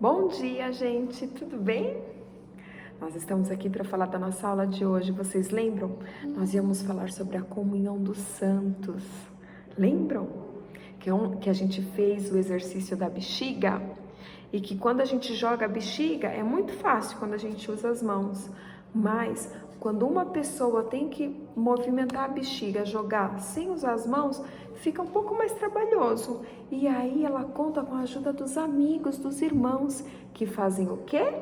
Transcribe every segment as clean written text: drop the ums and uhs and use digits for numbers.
Bom dia, gente! Tudo bem? Nós estamos aqui para falar da nossa aula de hoje. Vocês lembram? Nós íamos falar sobre a comunhão dos santos. Lembram? Que a gente fez o exercício da bexiga e que quando a gente joga a bexiga é muito fácil quando a gente usa as mãos. Mas quando uma pessoa tem que movimentar a bexiga, jogar sem usar as mãos, fica um pouco mais trabalhoso. E aí ela conta com a ajuda dos amigos, dos irmãos, que fazem o quê?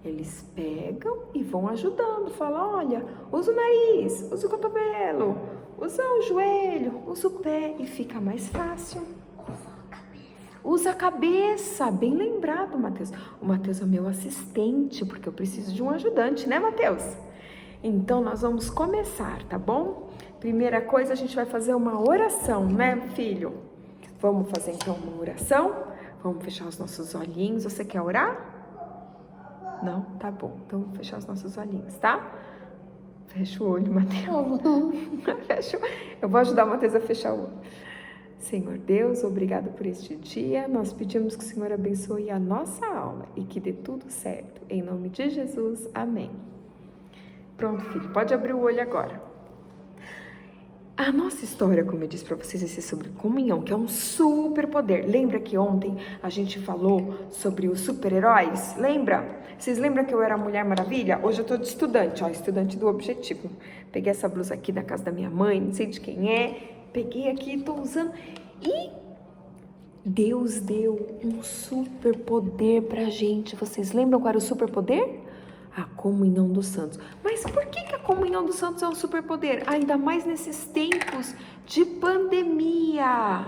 Eles pegam e vão ajudando, falam, olha, usa o nariz, usa o cotovelo, usa o joelho, usa o pé e fica mais fácil. Usa a cabeça, bem lembrado, Matheus. O Matheus é meu assistente, porque eu preciso de um ajudante, né, Matheus? Então, nós vamos começar, tá bom? Primeira coisa, a gente vai fazer uma oração, né, filho? Vamos fazer, então, uma oração? Vamos fechar os nossos olhinhos. Você quer orar? Não? Tá bom. Então, vamos fechar os nossos olhinhos, tá? Fecha o olho, Matheus. Fecha. Eu vou ajudar o Matheus a fechar o olho. Senhor Deus, obrigado por este dia. Nós pedimos que o Senhor abençoe a nossa aula e que dê tudo certo. Em nome de Jesus, amém. Pronto, filho, pode abrir o olho agora. A nossa história, como eu disse para vocês, vai ser sobre comunhão, que é um superpoder. Lembra que ontem a gente falou sobre os super-heróis? Lembra? Vocês lembram que eu era Mulher Maravilha? Hoje eu tô de estudante, ó, estudante do Objetivo. Peguei essa blusa aqui da casa da minha mãe, não sei de quem é. Peguei aqui, tô usando. E Deus deu um superpoder pra gente. Vocês lembram qual era o superpoder? A comunhão dos santos. Mas por que a comunhão dos santos é um superpoder? Ainda mais nesses tempos de pandemia.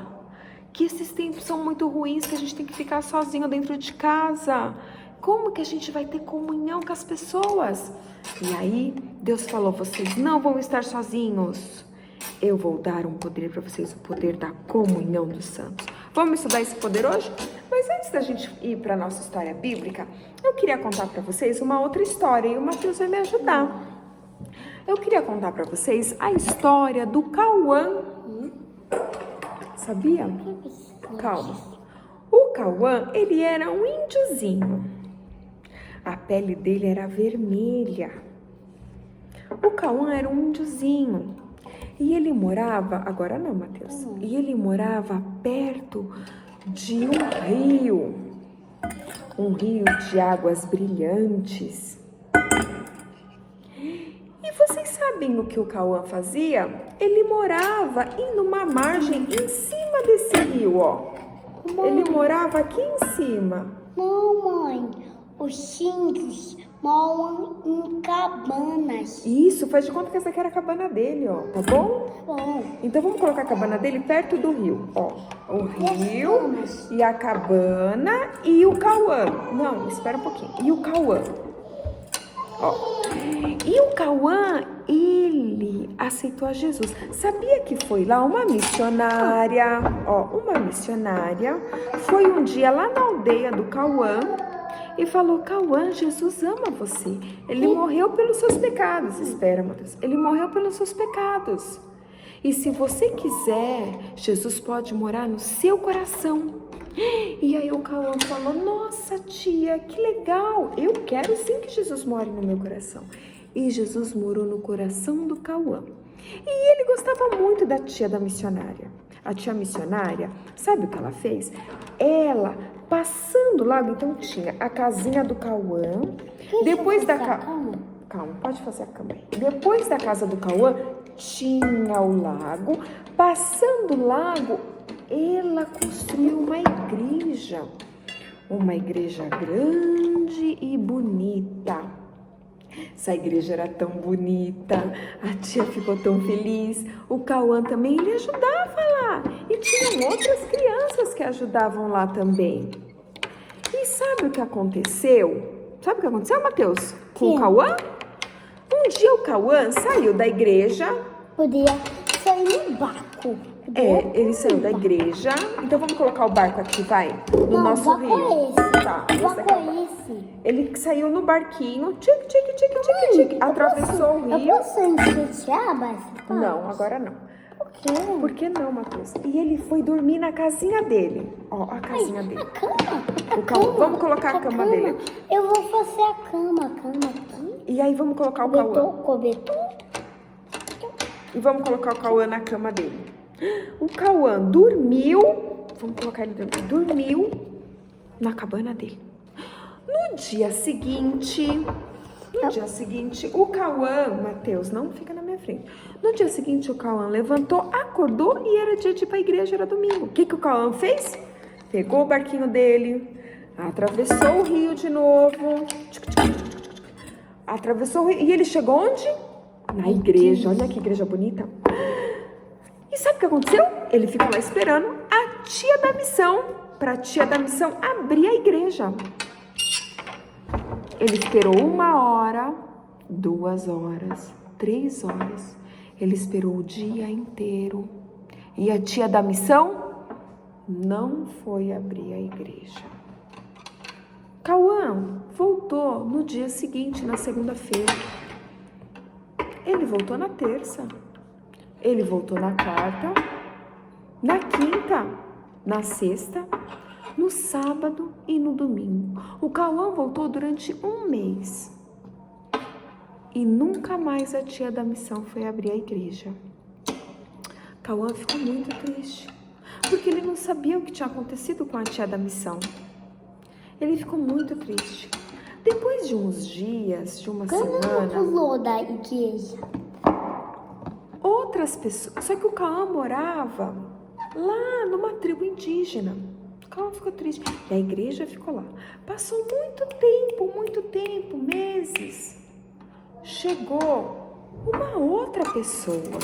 Que esses tempos são muito ruins, que a gente tem que ficar sozinho dentro de casa. Como que a gente vai ter comunhão com as pessoas? E aí, Deus falou, vocês não vão estar sozinhos. Eu vou dar um poder para vocês, o poder da comunhão dos santos. Vamos estudar esse poder hoje? Mas antes da gente ir para a nossa história bíblica, eu queria contar para vocês uma outra história e o Matheus vai me ajudar. Eu queria contar para vocês a história do Cauã. Sabia? Calma. O Cauã, ele era um índiozinho. A pele dele era vermelha. O Cauã era um índiozinho. E ele morava, agora não, Matheus, e ele morava perto de um rio de águas brilhantes. E vocês sabem o que o Cauã fazia? Ele morava numa margem em cima desse rio, ó. Mãe, ele morava aqui em cima. Não, mãe, os índios moram em cabanas. Isso, faz de conta que essa aqui era a cabana dele, ó, tá bom? Bom. Então vamos colocar a cabana dele perto do rio, ó. O rio e a cabana e o Cauã. Não, espera um pouquinho. E o Cauã. Ó. E o Cauã, ele aceitou a Jesus. Sabia que foi lá uma missionária, ó, uma missionária foi um dia lá na aldeia do Cauã e falou, Cauã, Jesus ama você. Ele morreu pelos seus pecados. Espera, meu Deus. Ele morreu pelos seus pecados. E se você quiser, Jesus pode morar no seu coração. E aí o Cauã falou, nossa tia, que legal. Eu quero sim que Jesus more no meu coração. E Jesus morou no coração do Cauã. E ele gostava muito da tia da missionária. A tia missionária, sabe o que ela fez? Ela, passando lá, então tinha a casinha do Cauã. Depois da casa... Calma, pode fazer a cama aí. Depois da casa do Cauã, tinha o lago. Passando o lago, ela construiu uma igreja. Uma igreja grande e bonita. Essa igreja era tão bonita, a tia ficou tão feliz, o Cauã também, ele ajudava lá. E tinham outras crianças que ajudavam lá também. E sabe o que aconteceu? Sabe o que aconteceu, Matheus? Com o Cauã? Um dia o Cauã saiu da igreja. Podia sair no barco. Ele saiu da igreja. Então vamos colocar o barco aqui, vai? No nosso rio. Tá, ele saiu no barquinho, tique, atravessou o rio. Eu posso enxergar, Não, agora não. quê? Por que não, Matheus? E ele foi dormir na casinha dele. Ó, a casinha dele. A cama. O Cauã. Vamos colocar a cama dele aqui. Eu vou fazer a cama aqui. E aí vamos colocar o Cauã. Cobertor. E vamos colocar o Cauã na cama dele. O Cauã dormiu. Vamos colocar ele dormir. Dormiu na cabana dele. No dia seguinte, o Cauã, Matheus, não fica na minha frente. No dia seguinte, o Cauã levantou, acordou e era dia de ir pra igreja, era domingo. O que o Cauã fez? Pegou o barquinho dele, atravessou o rio de novo. Atravessou o rio. E ele chegou onde? Na igreja. Olha que igreja bonita. E sabe o que aconteceu? Ele ficou lá esperando a tia da missão, pra tia da missão abrir a igreja. Ele esperou 1 hora, 2 horas, 3 horas. Ele esperou o dia inteiro. E a tia da missão não foi abrir a igreja. Cauã voltou no dia seguinte, na segunda-feira. Ele voltou na terça. Ele voltou na quarta, na quinta, na sexta, no sábado e no domingo. O Cauã voltou durante 1 mês. E nunca mais a tia da missão foi abrir a igreja. Cauã ficou muito triste, porque ele não sabia o que tinha acontecido com a tia da missão. Ele ficou muito triste. Depois de uns dias, de uma semana... Quando pulou da igreja? Outras pessoas... Só que o Cauã morava lá numa tribo indígena. O Cauã ficou triste. E a igreja ficou lá. Passou muito tempo, meses. Chegou uma outra pessoa.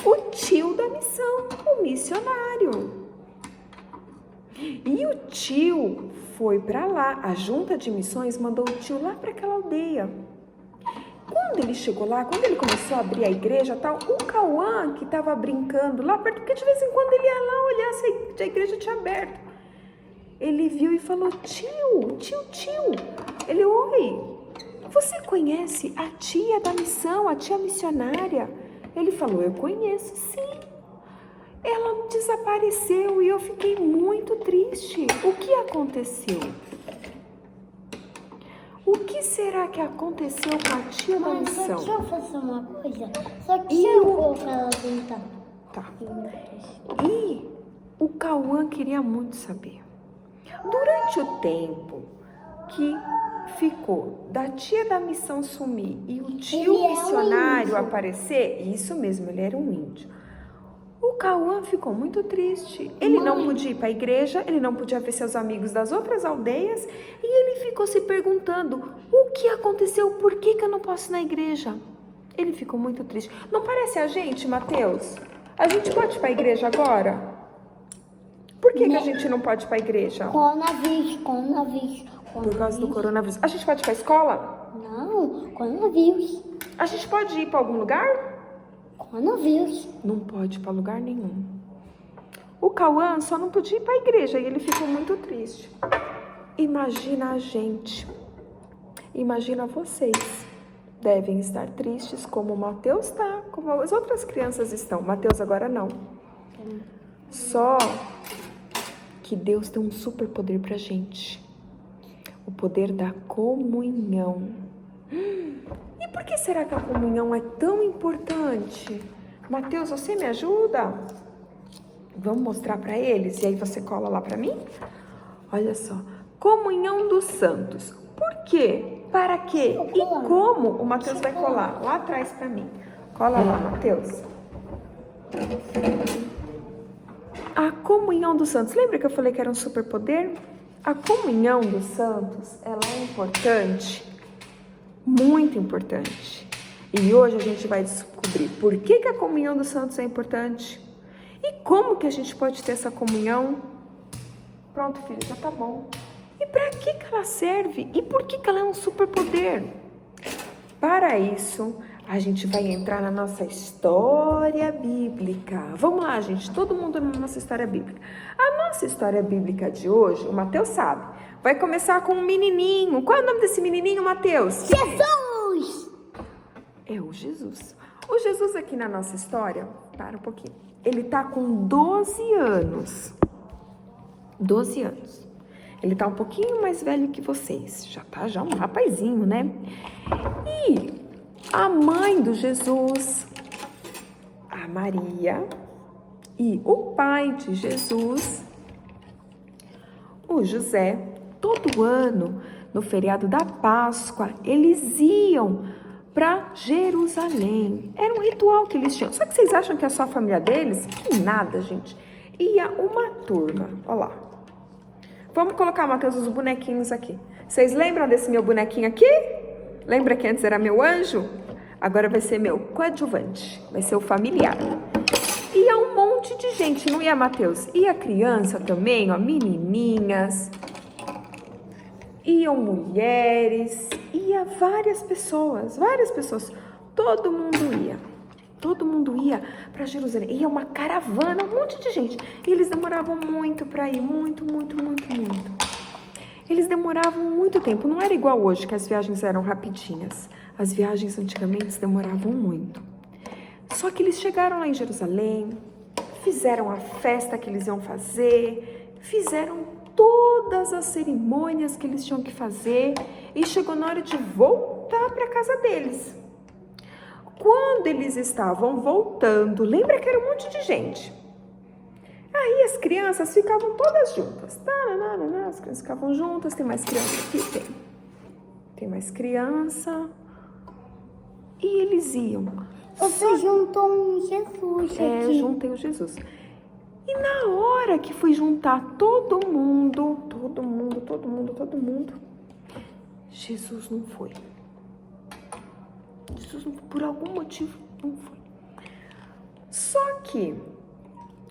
O tio da missão, o missionário. E o tio foi para lá. A junta de missões mandou o tio lá para aquela aldeia. Quando ele chegou lá, quando ele começou a abrir a igreja, tal, o Cauã, que estava brincando lá perto, porque de vez em quando ele ia lá olhar se a igreja tinha aberto. Ele viu e falou: tio. Ele: oi, você conhece a tia da missão, a tia missionária? Ele falou: eu conheço, sim. Ela desapareceu e eu fiquei muito triste. O que aconteceu? O que será que aconteceu com a tia da missão? Deixa eu fazer uma coisa. Só que eu vou pra ela tentar. Tá. E o Cauã queria muito saber. Durante o tempo que ficou da tia da missão sumir e o tio missionário aparecer, isso mesmo, ele era um índio. O Cauã ficou muito triste. Ele não podia ir para a igreja, ele não podia ver seus amigos das outras aldeias e ele ficou se perguntando: o que aconteceu? Por que eu não posso ir na igreja? Ele ficou muito triste. Não parece a gente, Matheus? A gente pode ir para a igreja agora? Por que a gente não pode ir para a igreja? Coronavírus. Por causa do coronavírus. A gente pode ir para a escola? Não, coronavírus. A gente pode ir para algum lugar? Coronavírus. Não pode ir para lugar nenhum. O Cauã só não podia ir para a igreja e ele ficou muito triste. Imagina a gente. Imagina vocês. Devem estar tristes como o Matheus está, como as outras crianças estão. Matheus agora não. Só que Deus deu um super poder pra gente. O poder da comunhão. E por que será que a comunhão é tão importante? Matheus, você me ajuda? Vamos mostrar para eles? E aí você cola lá para mim? Olha só. Comunhão dos santos. Por quê? Para quê? E como? O Matheus vai colar lá atrás para mim. Cola lá, Matheus. A comunhão dos santos. Lembra que eu falei que era um superpoder? A comunhão dos santos, ela é importante. Muito importante. E hoje a gente vai descobrir por que a comunhão dos santos é importante e como que a gente pode ter essa comunhão. Pronto, filho, já tá bom. E para que ela serve? E por que ela é um superpoder? Para isso, a gente vai entrar na nossa história bíblica. Vamos lá, gente, todo mundo na nossa história bíblica. A nossa história bíblica de hoje, o Matheus sabe, vai começar com um menininho. Qual é o nome desse menininho, Matheus? Jesus! É o Jesus. O Jesus aqui na nossa história, para um pouquinho. ele tá com 12 anos. 12 anos. Ele tá um pouquinho mais velho que vocês. Já tá um rapazinho, né? E a mãe do Jesus, a Maria, e o pai de Jesus, o José, todo ano, no feriado da Páscoa, eles iam para Jerusalém. Era um ritual que eles tinham. Só que vocês acham que é só a família deles? Que nada, gente. Ia uma turma. Olha lá. Vamos colocar, Mateus, os bonequinhos aqui. Vocês lembram desse meu bonequinho aqui? Lembra que antes era meu anjo? Agora vai ser meu coadjuvante. Vai ser o familiar. Ia um monte de gente, não ia, Mateus? Ia criança também, ó, menininhas. Iam mulheres, ia várias pessoas, todo mundo ia para Jerusalém, ia uma caravana, um monte de gente, e eles demoravam muito para ir, muito. Eles demoravam muito tempo, não era igual hoje, que as viagens eram rapidinhas, as viagens antigamente demoravam muito. Só que eles chegaram lá em Jerusalém, fizeram a festa que eles iam fazer, fizeram todas as cerimônias que eles tinham que fazer e chegou na hora de voltar para casa deles. Quando eles estavam voltando, lembra que era um monte de gente? Aí as crianças ficavam todas juntas. As crianças ficavam juntas. Tem mais criança aqui? Tem mais criança. E eles iam. Você juntou um Jesus aqui. Juntei o Jesus. E na hora que fui juntar todo mundo, Jesus não foi. Por algum motivo, não foi. Só que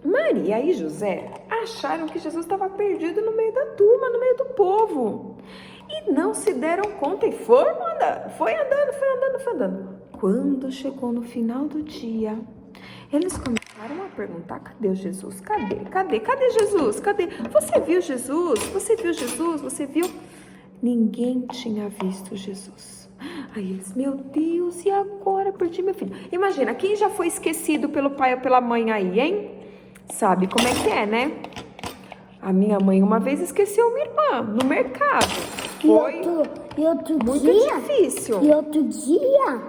Maria e José acharam que Jesus estava perdido no meio da turma, no meio do povo. E não se deram conta e foi andando. Quando chegou no final do dia, eles começaram a perguntar: cadê o Jesus? Cadê Jesus? Cadê? Você viu Jesus? Você viu? Ninguém tinha visto Jesus. Aí eles: meu Deus, e agora? Perdi meu filho. Imagina, quem já foi esquecido pelo pai ou pela mãe aí, hein? Sabe como é que é, né? A minha mãe uma vez esqueceu minha irmã no mercado. Foi muito difícil. E outro dia,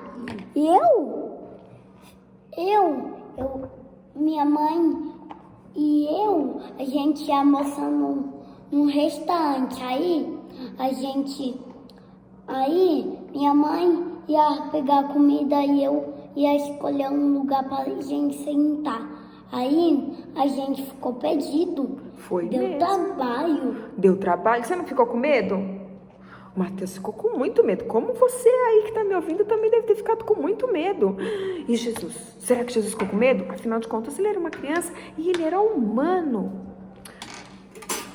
minha mãe e a gente ia almoçar num restaurante. Aí minha mãe ia pegar comida e eu ia escolher um lugar pra gente sentar. Aí a gente ficou perdido. Foi Deu mesmo. Deu trabalho? Você não ficou com medo? O Mateus ficou com muito medo. Como você aí que tá me ouvindo também deve ter ficado com muito medo. E Jesus? Será que Jesus ficou com medo? Afinal de contas, ele era uma criança e ele era humano.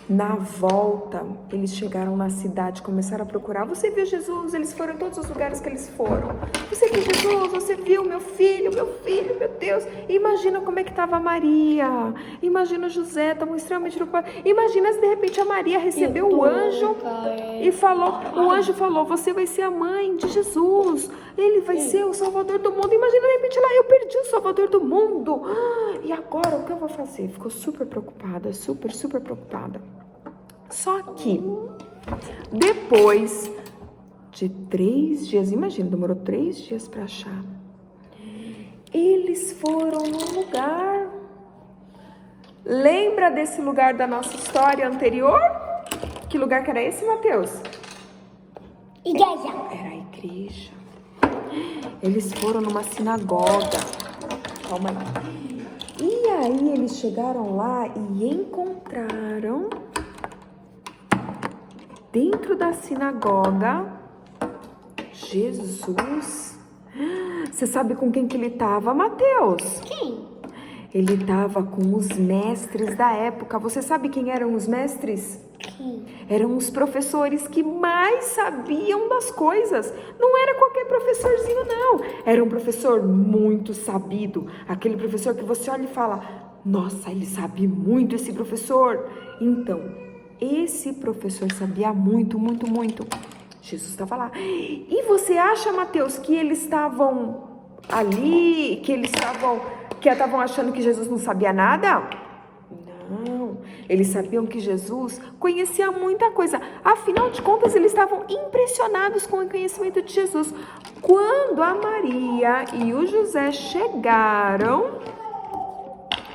Na volta, eles chegaram na cidade, começaram a procurar. Você viu Jesus? Eles foram em todos os lugares que eles foram. Você viu Jesus? Você viu meu filho, meu Deus. Imagina como é que estava a Maria. Imagina o José, estavam extremamente preocupados. Imagina se de repente a Maria recebeu o anjo e falou, o anjo falou: você vai ser a mãe de Jesus. Ele vai ser o Salvador do mundo. Imagina de repente lá, eu perdi o Salvador do mundo. E agora o que eu vou fazer? Ficou super preocupada, super preocupada. Só que depois de 3 dias, imagina, demorou 3 dias para achar. Eles foram num lugar. Lembra desse lugar da nossa história anterior? Que lugar que era esse, Mateus? Igreja. Era a igreja. Eles foram numa sinagoga. Calma aí. E aí eles chegaram lá e encontraram dentro da sinagoga Jesus. Você sabe com quem que ele estava, Mateus? Quem? Ele estava com os mestres da época. Você sabe quem eram os mestres? Quem? Eram os professores que mais sabiam das coisas. Não era qualquer professorzinho, não. Era um professor muito sabido. Aquele professor que você olha e fala: nossa, ele sabe muito, esse professor. Então, esse professor sabia muito. Jesus estava lá. E você acha, Mateus, que eles estavam ali, que eles estavam Que estavam achando que Jesus não sabia nada? Não, eles sabiam que Jesus conhecia muita coisa. Afinal de contas, eles estavam impressionados com o conhecimento de Jesus. Quando a Maria e o José chegaram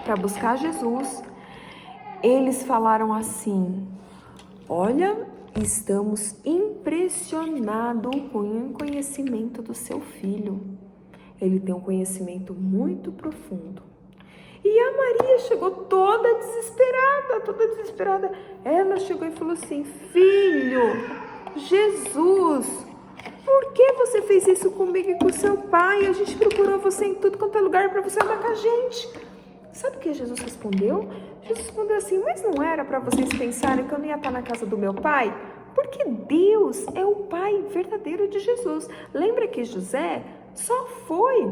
para buscar Jesus, eles falaram assim: olha, estamos impressionados com o conhecimento do seu filho. Ele tem um conhecimento muito profundo. E a Maria chegou toda desesperada. Ela chegou e falou assim: filho, Jesus, por que você fez isso comigo e com seu pai? A gente procurou você em tudo quanto é lugar para você andar com a gente. Sabe o que Jesus respondeu? Jesus respondeu assim: mas não era para vocês pensarem que eu não ia estar na casa do meu pai? Porque Deus é o pai verdadeiro de Jesus. Lembra que José só foi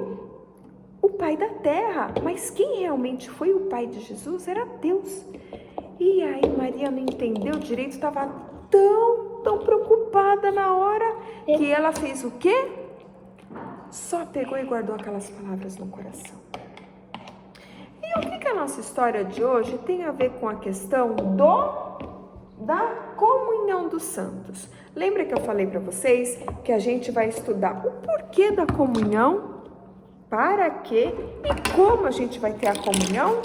o pai da terra, mas quem realmente foi o pai de Jesus era Deus. E aí Maria não entendeu direito, estava tão preocupada na hora que ela fez o quê? Só pegou e guardou aquelas palavras no coração. E o que a nossa história de hoje tem a ver com a questão da comunhão dos santos? Lembra que eu falei para vocês que a gente vai estudar o porquê da comunhão? Para quê e como a gente vai ter a comunhão?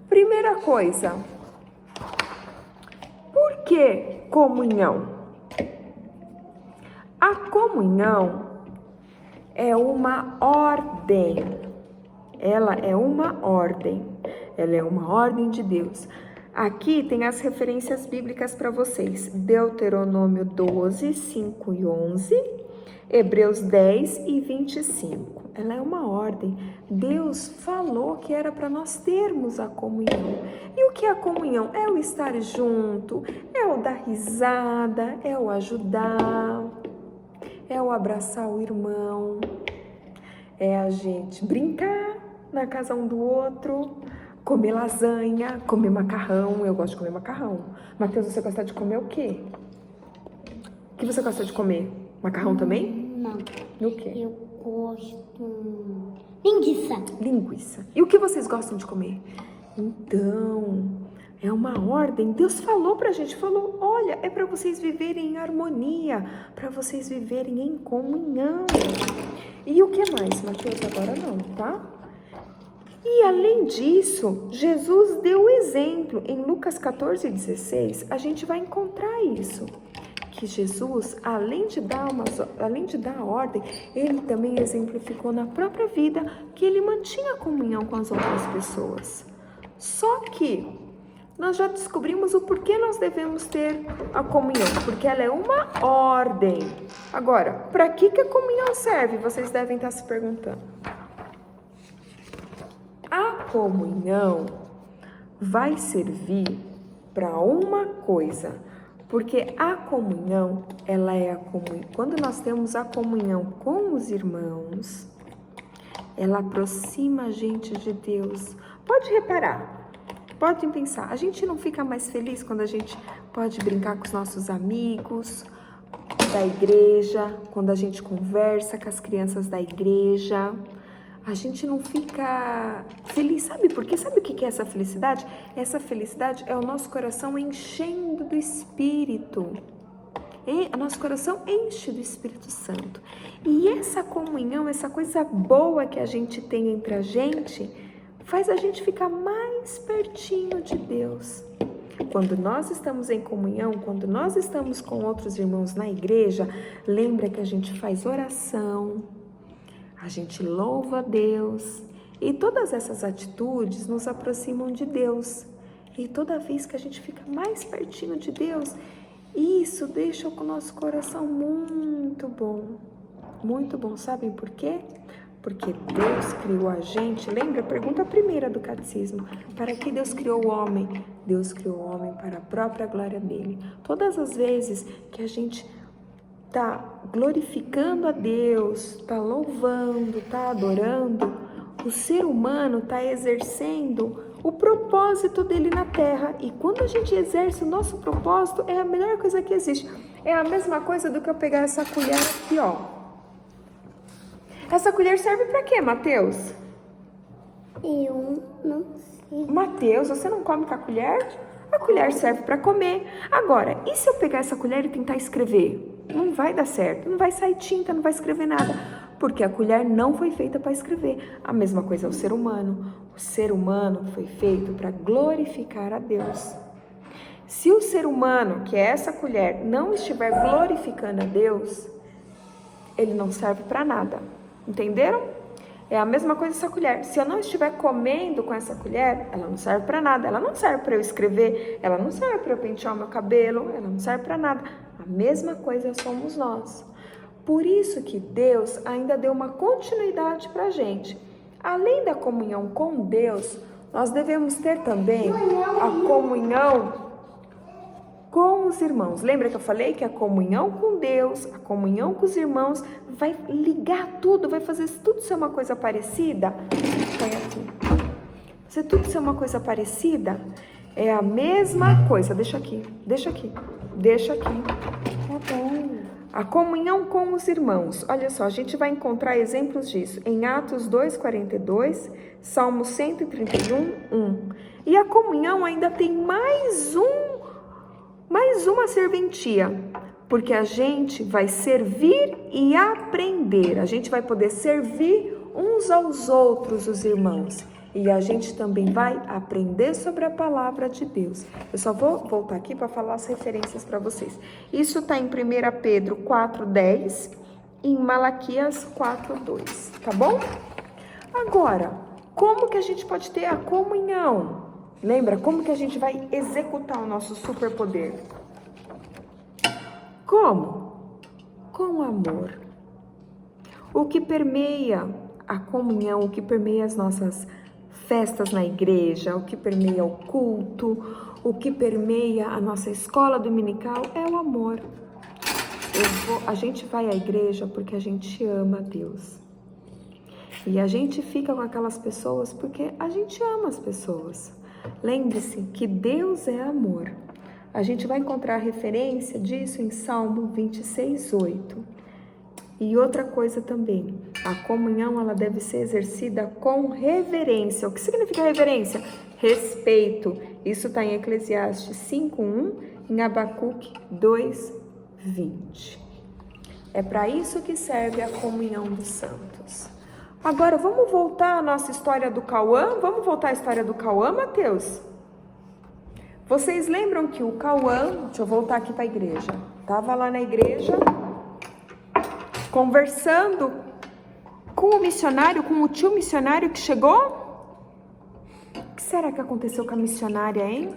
Primeira coisa, por que comunhão? A comunhão é uma ordem. Ela é uma ordem. Ela é uma ordem de Deus. Aqui tem as referências bíblicas para vocês. Deuteronômio 12, 5 e 11. Hebreus 10 e 25. Ela é uma ordem. Deus falou que era para nós termos a comunhão. E o que é a comunhão? É o estar junto, é o dar risada, é o ajudar, é o abraçar o irmão, é a gente brincar na casa um do outro, comer lasanha, comer macarrão. Eu gosto de comer macarrão. Matheus, você gosta de comer o quê? O que você gosta de comer? Macarrão também? Não. E o quê? Eu gosto... Linguiça. E o que vocês gostam de comer? Então, é uma ordem. Deus falou pra gente, falou, olha, é para vocês viverem em harmonia, para vocês viverem em comunhão. E o que mais, Matheus? Agora não, tá? E além disso, Jesus deu exemplo. Em Lucas 14, 16, a gente vai encontrar isso. Que Jesus, além de dar a ordem, ele também exemplificou na própria vida que ele mantinha comunhão com as outras pessoas. Só que nós já descobrimos o porquê nós devemos ter a comunhão, porque ela é uma ordem. Agora, para que a comunhão serve? Vocês devem estar se perguntando. A comunhão vai servir para uma coisa. Porque a comunhão, ela é a comunhão. Quando nós temos a comunhão com os irmãos, ela aproxima a gente de Deus. Pode reparar, pode pensar. A gente não fica mais feliz quando a gente pode brincar com os nossos amigos da igreja, quando a gente conversa com as crianças da igreja. A gente não fica feliz, sabe por quê? Sabe o que é essa felicidade? Essa felicidade é o nosso coração enchendo do Espírito. O nosso coração enche do Espírito Santo. E essa comunhão, essa coisa boa que a gente tem entre a gente, faz a gente ficar mais pertinho de Deus. Quando nós estamos em comunhão, quando nós estamos com outros irmãos na igreja, lembra que a gente faz oração, a gente louva a Deus e todas essas atitudes nos aproximam de Deus. E toda vez que a gente fica mais pertinho de Deus, isso deixa o nosso coração muito bom. Muito bom, sabem por quê? Porque Deus criou a gente, lembra? Pergunta primeira do catecismo. Para que Deus criou o homem? Deus criou o homem para a própria glória dele. Todas as vezes que a gente tá glorificando a Deus, tá louvando, tá adorando, o ser humano tá exercendo o propósito dele na terra. E quando a gente exerce o nosso propósito, é a melhor coisa que existe. É a mesma coisa do que eu pegar essa colher aqui, ó. Essa colher serve para quê, Matheus? Eu não sei. Mateus, você não come com a colher? A colher serve para comer. Agora, e se eu pegar essa colher e tentar escrever? Não vai dar certo, não vai sair tinta, não vai escrever nada. Porque a colher não foi feita para escrever. A mesma coisa é o ser humano. O ser humano foi feito para glorificar a Deus. Se o ser humano, que é essa colher, não estiver glorificando a Deus, ele não serve para nada. Entenderam? É a mesma coisa essa colher. Se eu não estiver comendo com essa colher, ela não serve para nada. Ela não serve para eu escrever, ela não serve para eu pentear o meu cabelo, ela não serve para nada. A mesma coisa somos nós. Por isso que Deus ainda deu uma continuidade para a gente. Além da comunhão com Deus, nós devemos ter também a comunhão com os irmãos. Lembra que eu falei que a comunhão com Deus, a comunhão com os irmãos, vai ligar tudo, vai fazer tudo ser uma coisa parecida? Põe aqui. Fazer tudo ser uma coisa parecida é a mesma coisa. Deixa aqui. Tá bom. A comunhão com os irmãos. Olha só, a gente vai encontrar exemplos disso em Atos 2:42, Salmo 131, 1. E a comunhão ainda tem mais uma serventia, porque a gente vai servir e aprender. A gente vai poder servir uns aos outros, os irmãos. E a gente também vai aprender sobre a palavra de Deus. Eu só vou voltar aqui para falar as referências para vocês. Isso está em 1 Pedro 4:10 e em Malaquias 4:2, tá bom? Agora, como que a gente pode ter a comunhão? Lembra como que a gente vai executar o nosso superpoder? Como? Com amor. O que permeia a comunhão, o que permeia as nossas festas na igreja, o que permeia o culto, o que permeia a nossa escola dominical é o amor. A gente vai à igreja porque a gente ama a Deus. E a gente fica com aquelas pessoas porque a gente ama as pessoas. Lembre-se que Deus é amor. A gente vai encontrar referência disso em Salmo 26:8. E outra coisa também, a comunhão ela deve ser exercida com reverência. O que significa reverência? Respeito. Isso está em Eclesiastes 5:1, em Abacuque 2:20. É para isso que serve a comunhão dos santos. Agora, vamos voltar à nossa história do Cauã? Vamos voltar à história do Cauã, Mateus? Vocês lembram que o Cauã, deixa eu voltar aqui para a igreja, estava lá na igreja, conversando com o missionário, com o tio missionário que chegou? O que será que aconteceu com a missionária, hein?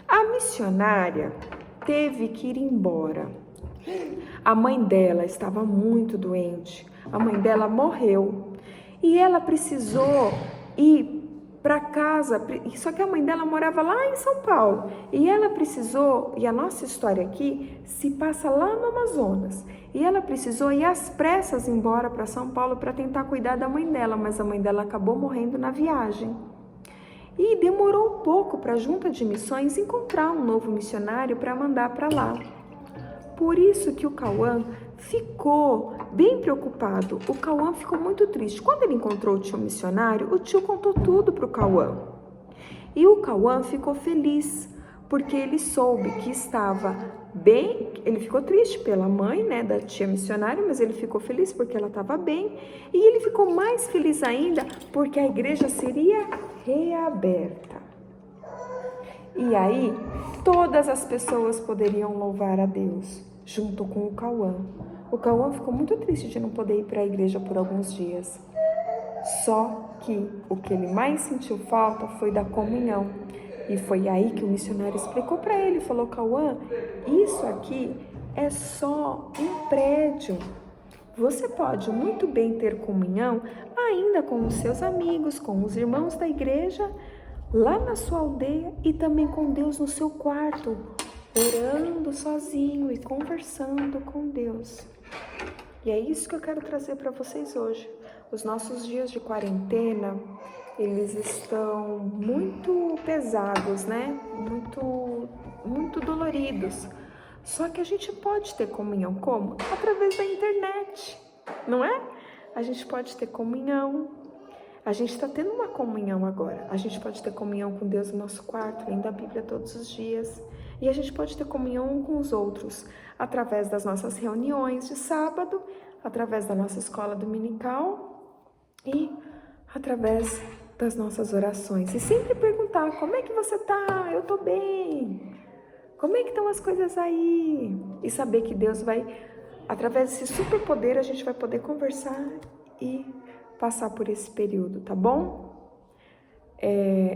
A missionária teve que ir embora. A mãe dela estava muito doente. A mãe dela morreu. E ela precisou ir para casa. Só que a mãe dela morava lá em São Paulo. E ela precisou, e a nossa história aqui se passa lá no Amazonas. E ela precisou ir às pressas embora para São Paulo para tentar cuidar da mãe dela. Mas a mãe dela acabou morrendo na viagem. E demorou um pouco para a Junta de Missões encontrar um novo missionário para mandar para lá. Por isso que o Cauã ficou bem preocupado. O Cauã ficou muito triste. Quando ele encontrou o tio missionário, o tio contou tudo para o Cauã. E o Cauã ficou feliz, porque ele soube que estava bem. Ele ficou triste pela mãe, né, da tia missionária, mas ele ficou feliz porque ela estava bem. E ele ficou mais feliz ainda porque a igreja seria reaberta. E aí, todas as pessoas poderiam louvar a Deus, junto com o Cauã. O Cauã ficou muito triste de não poder ir para a igreja por alguns dias. Só que o que ele mais sentiu falta foi da comunhão. E foi aí que o missionário explicou para ele, falou: Cauã, isso aqui é só um prédio. Você pode muito bem ter comunhão ainda com os seus amigos, com os irmãos da igreja, lá na sua aldeia e também com Deus no seu quarto, orando sozinho e conversando com Deus. E é isso que eu quero trazer para vocês hoje. Os nossos dias de quarentena, eles estão muito pesados, né? Muito doloridos. Só que a gente pode ter comunhão como? Através da internet, não é? A gente pode ter comunhão A gente está tendo uma comunhão agora. A gente pode ter comunhão com Deus no nosso quarto, lendo a Bíblia todos os dias. E a gente pode ter comunhão um com os outros, através das nossas reuniões de sábado, através da nossa escola dominical e através das nossas orações. E sempre perguntar, como é que você tá? Eu tô bem. Como é que estão as coisas aí? E saber que Deus vai, através desse superpoder, a gente vai poder conversar e passar por esse período, tá bom?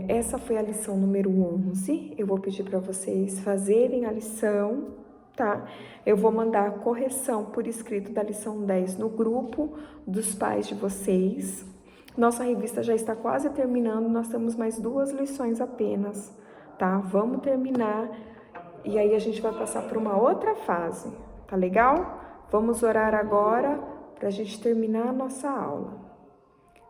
Essa foi a lição número 11. Eu vou pedir para vocês fazerem a lição, tá? Eu vou mandar a correção por escrito da lição 10 no grupo dos pais de vocês. Nossa revista já está quase terminando, nós temos mais 2 lições apenas, tá? Vamos terminar e aí a gente vai passar por uma outra fase, tá legal? Vamos orar agora para a gente terminar a nossa aula.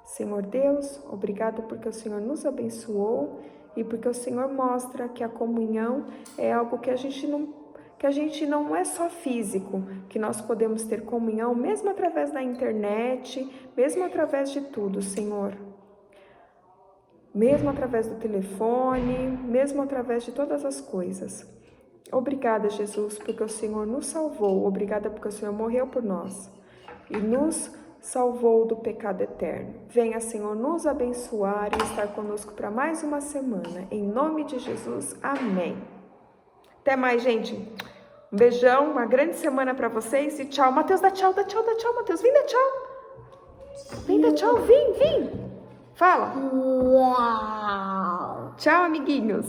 Senhor Deus, obrigado porque o Senhor nos abençoou e porque o Senhor mostra que a comunhão é algo que a gente não é só físico, que nós podemos ter comunhão mesmo através da internet, mesmo através de tudo, Senhor. Mesmo através do telefone, mesmo através de todas as coisas. Obrigada, Jesus, porque o Senhor nos salvou. Obrigada porque o Senhor morreu por nós e nos salvou do pecado eterno. Venha, Senhor, nos abençoar e estar conosco para mais uma semana. Em nome de Jesus, amém. Até mais, gente. Um beijão, uma grande semana para vocês e tchau. Matheus, dá tchau, Matheus. Vem, dá tchau. Vem, dá tchau, vem. Fala. Uau. Tchau, amiguinhos.